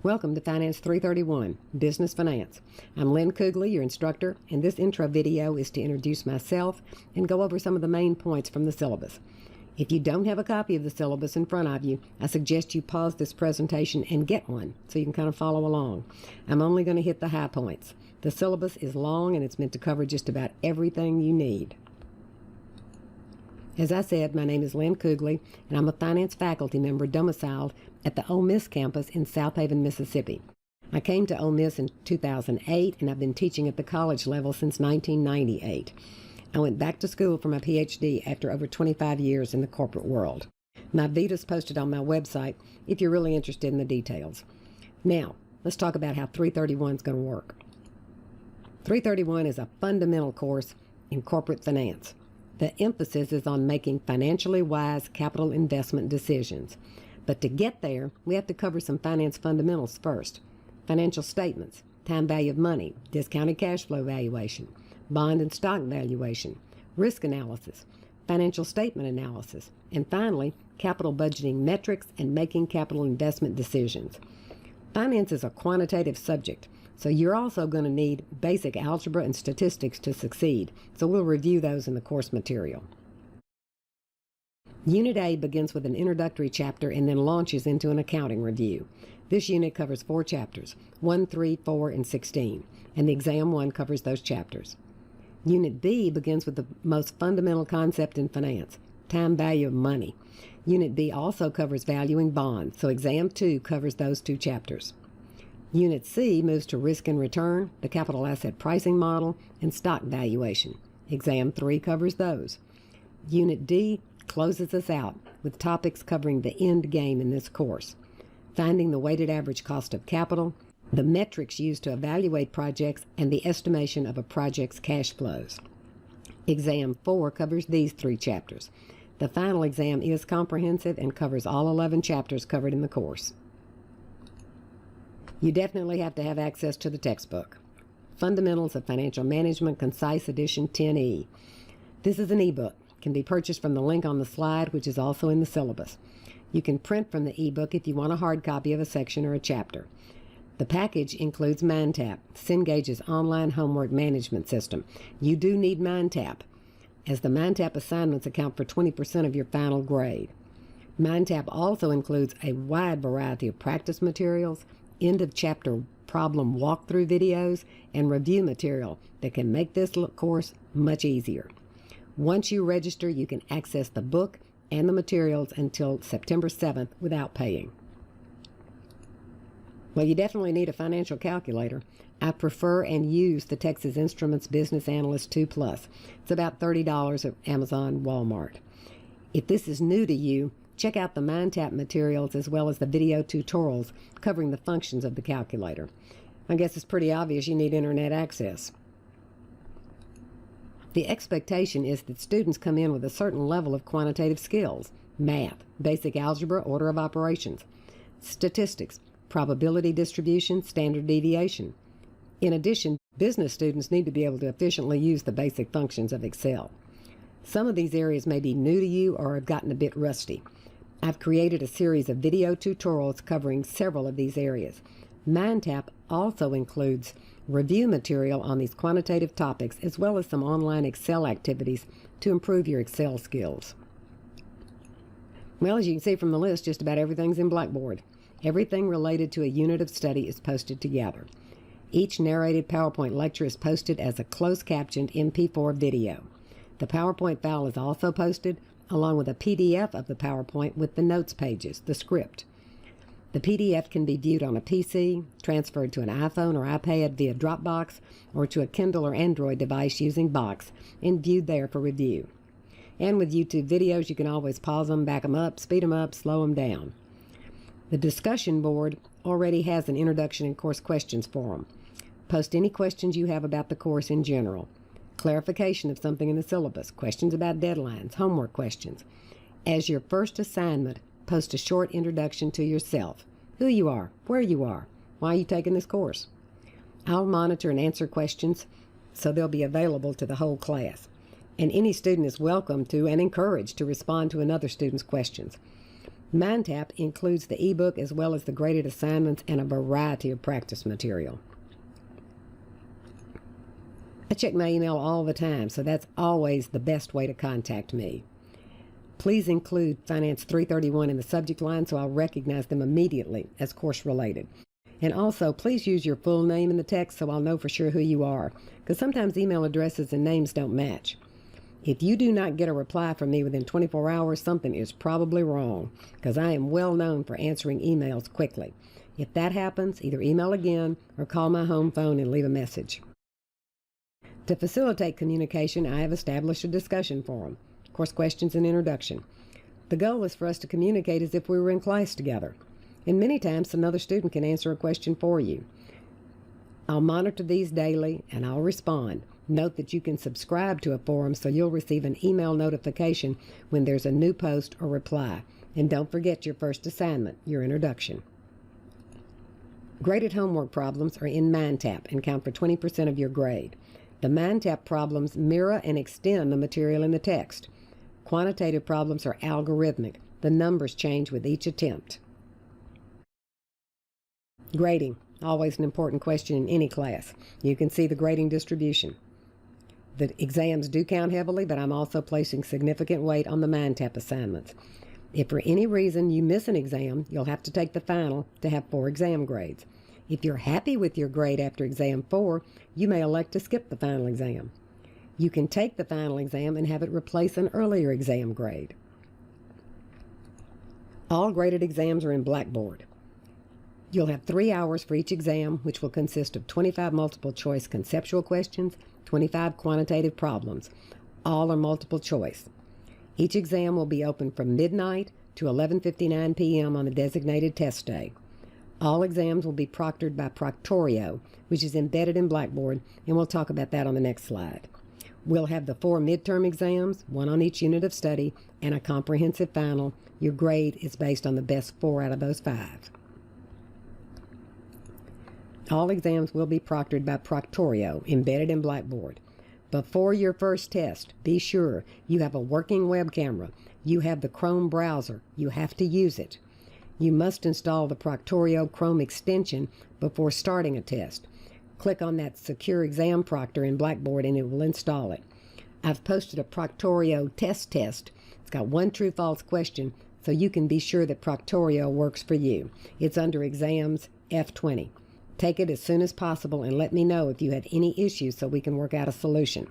Welcome to Finance 331, Business Finance. I'm Lynn Kugley, your instructor, and this intro video is to introduce myself and go over some of the main points from the syllabus. If you don't have a copy of the syllabus in front of you, I suggest you pause this presentation and get one so you can kind of follow along. I'm only going to hit the high points. The syllabus is long and it's meant to cover just about everything you need. As I said, my name is Lynn Kugley, and I'm a finance faculty member domiciled at the Ole Miss campus in South Haven, Mississippi. I came to Ole Miss in 2008, and I've been teaching at the college level since 1998. I went back to school for my PhD after over 25 years in the corporate world. My vita is posted on my website if you're really interested in the details. Now, let's talk about how 331 is going to work. 331 is a fundamental course in corporate finance. The emphasis is on making financially wise capital investment decisions. But to get there, we have to cover some finance fundamentals first. Financial statements, time value of money, discounted cash flow valuation, bond and stock valuation, risk analysis, financial statement analysis, and finally, capital budgeting metrics and making capital investment decisions. Finance is a quantitative subject, so you're also going to need basic algebra and statistics to succeed, so we'll review those in the course material. Unit A begins with an introductory chapter and then launches into an accounting review. This unit covers 4 chapters, 1, 3, 4, and 16, and the Exam 1 covers those chapters. Unit B begins with the most fundamental concept in finance, time value of money. Unit B also covers valuing bonds, so Exam 2 covers those 2 chapters. Unit C moves to risk and return, the capital asset pricing model, and stock valuation. Exam 3 covers those. Unit D closes us out with topics covering the end game in this course: finding the weighted average cost of capital, the metrics used to evaluate projects, and the estimation of a project's cash flows. Exam 4 covers these 3 chapters. The final exam is comprehensive and covers all 11 chapters covered in the course. You definitely have to have access to the textbook. Fundamentals of Financial Management, Concise Edition 10E. This is an ebook. It can be purchased from the link on the slide, which is also in the syllabus. You can print from the ebook if you want a hard copy of a section or a chapter. The package includes MindTap, Cengage's online homework management system. You do need MindTap, as the MindTap assignments account for 20% of your final grade. MindTap also includes a wide variety of practice materials, end-of-chapter problem walkthrough videos, and review material that can make this course much easier. Once you register, you can access the book and the materials until September 7th without paying. Well, you definitely need a financial calculator. I prefer and use the Texas Instruments Business Analyst 2 Plus. It's about $30 at Amazon, Walmart. If this is new to you, check out the MindTap materials as well as the video tutorials covering the functions of the calculator. I guess it's pretty obvious you need internet access. The expectation is that students come in with a certain level of quantitative skills: math, basic algebra, order of operations, statistics, probability distribution, standard deviation. In addition, business students need to be able to efficiently use the basic functions of Excel. Some of these areas may be new to you or have gotten a bit rusty. I've created a series of video tutorials covering several of these areas. MindTap also includes review material on these quantitative topics, as well as some online Excel activities to improve your Excel skills. Well, as you can see from the list, just about everything's in Blackboard. Everything related to a unit of study is posted together. Each narrated PowerPoint lecture is posted as a closed-captioned MP4 video. The PowerPoint file is also posted, along with a PDF of the PowerPoint with the notes pages, the script. The PDF can be viewed on a PC, transferred to an iPhone or iPad via Dropbox, or to a Kindle or Android device using Box, and viewed there for review. And with YouTube videos, you can always pause them, back them up, speed them up, slow them down. The discussion board already has an introduction and course questions forum. Post any questions you have about the course in general, clarification of something in the syllabus, questions about deadlines, homework questions. As your first assignment, post a short introduction to yourself: who you are, where you are, why are you taking this course. I'll monitor and answer questions, so they'll be available to the whole class. And any student is welcome to and encouraged to respond to another student's questions. MindTap includes the ebook as well as the graded assignments and a variety of practice material. I check my email all the time, so that's always the best way to contact me. Please include Finance 331 in the subject line so I'll recognize them immediately as course-related. And also, please use your full name in the text so I'll know for sure who you are, because sometimes email addresses and names don't match. If you do not get a reply from me within 24 hours, something is probably wrong, because I am well known for answering emails quickly. If that happens, either email again or call my home phone and leave a message. To facilitate communication, I have established a discussion forum, course questions and introduction. The goal is for us to communicate as if we were in class together. And many times another student can answer a question for you. I'll monitor these daily and I'll respond. Note that you can subscribe to a forum so you'll receive an email notification when there's a new post or reply. And don't forget your first assignment, your introduction. Graded homework problems are in MindTap and count for 20% of your grade. The MindTap problems mirror and extend the material in the text. Quantitative problems are algorithmic. The numbers change with each attempt. Grading, always an important question in any class. You can see the grading distribution. The exams do count heavily, but I'm also placing significant weight on the MindTap assignments. If for any reason you miss an exam, you'll have to take the final to have 4 exam grades. If you're happy with your grade after exam 4, you may elect to skip the final exam. You can take the final exam and have it replace an earlier exam grade. All graded exams are in Blackboard. You'll have 3 hours for each exam, which will consist of 25 multiple choice conceptual questions, 25 quantitative problems. All are multiple choice. Each exam will be open from midnight to 11:59 p.m. on the designated test day. All exams will be proctored by Proctorio, which is embedded in Blackboard, and we'll talk about that on the next slide. We'll have the 4 midterm exams, 1 on each unit of study, and a comprehensive final. Your grade is based on the best 4 out of those 5. All exams will be proctored by Proctorio, embedded in Blackboard. Before your first test, be sure you have a working web camera. You have the Chrome browser. You have to use it. You must install the Proctorio Chrome extension before starting a test. Click on that Secure Exam Proctor in Blackboard and it will install it. I've posted a Proctorio test. It's got 1 true-false question, so you can be sure that Proctorio works for you. It's under Exams F20. Take it as soon as possible and let me know if you have any issues so we can work out a solution.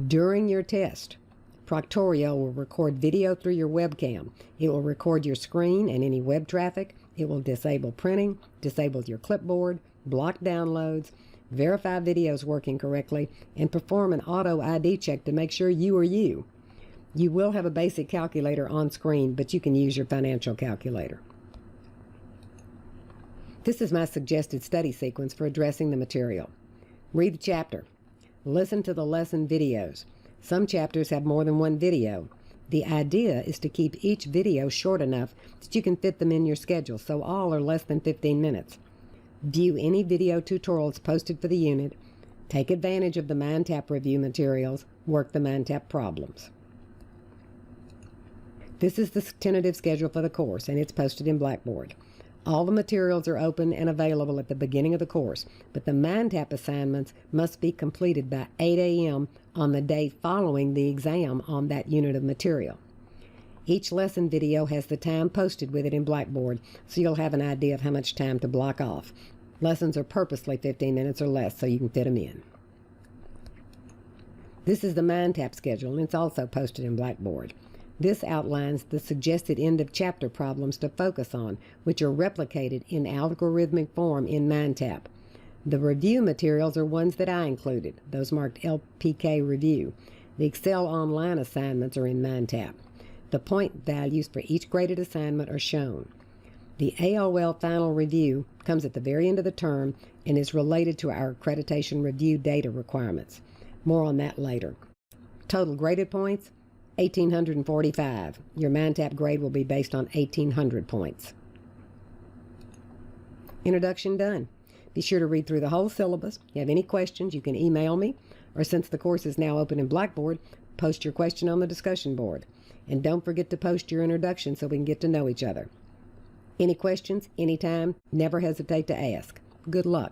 During your test, Proctorio will record video through your webcam. It will record your screen and any web traffic. It will disable printing, disable your clipboard, block downloads, verify videos working correctly, and perform an auto ID check to make sure you are you. You will have a basic calculator on screen, but you can use your financial calculator. This is my suggested study sequence for addressing the material. Read the chapter. Listen to the lesson videos. Some chapters have more than 1 video. The idea is to keep each video short enough that you can fit them in your schedule, so all are less than 15 minutes. View any video tutorials posted for the unit. Take advantage of the MindTap review materials. Work the MindTap problems. This is the tentative schedule for the course, and it's posted in Blackboard. All the materials are open and available at the beginning of the course, but the MindTap assignments must be completed by 8 a.m. on the day following the exam on that unit of material. Each lesson video has the time posted with it in Blackboard, so you'll have an idea of how much time to block off. Lessons are purposely 15 minutes or less, so you can fit them in. This is the MindTap schedule, and it's also posted in Blackboard. This outlines the suggested end-of-chapter problems to focus on, which are replicated in algorithmic form in MindTap. The review materials are ones that I included, those marked LPK Review. The Excel Online assignments are in MindTap. The point values for each graded assignment are shown. The AOL Final Review comes at the very end of the term and is related to our accreditation review data requirements. More on that later. Total graded points, 1,845. Your MindTap grade will be based on 1,800 points. Introduction done. Be sure to read through the whole syllabus. If you have any questions, you can email me, or since the course is now open in Blackboard, post your question on the discussion board. And don't forget to post your introduction so we can get to know each other. Any questions, anytime, never hesitate to ask. Good luck.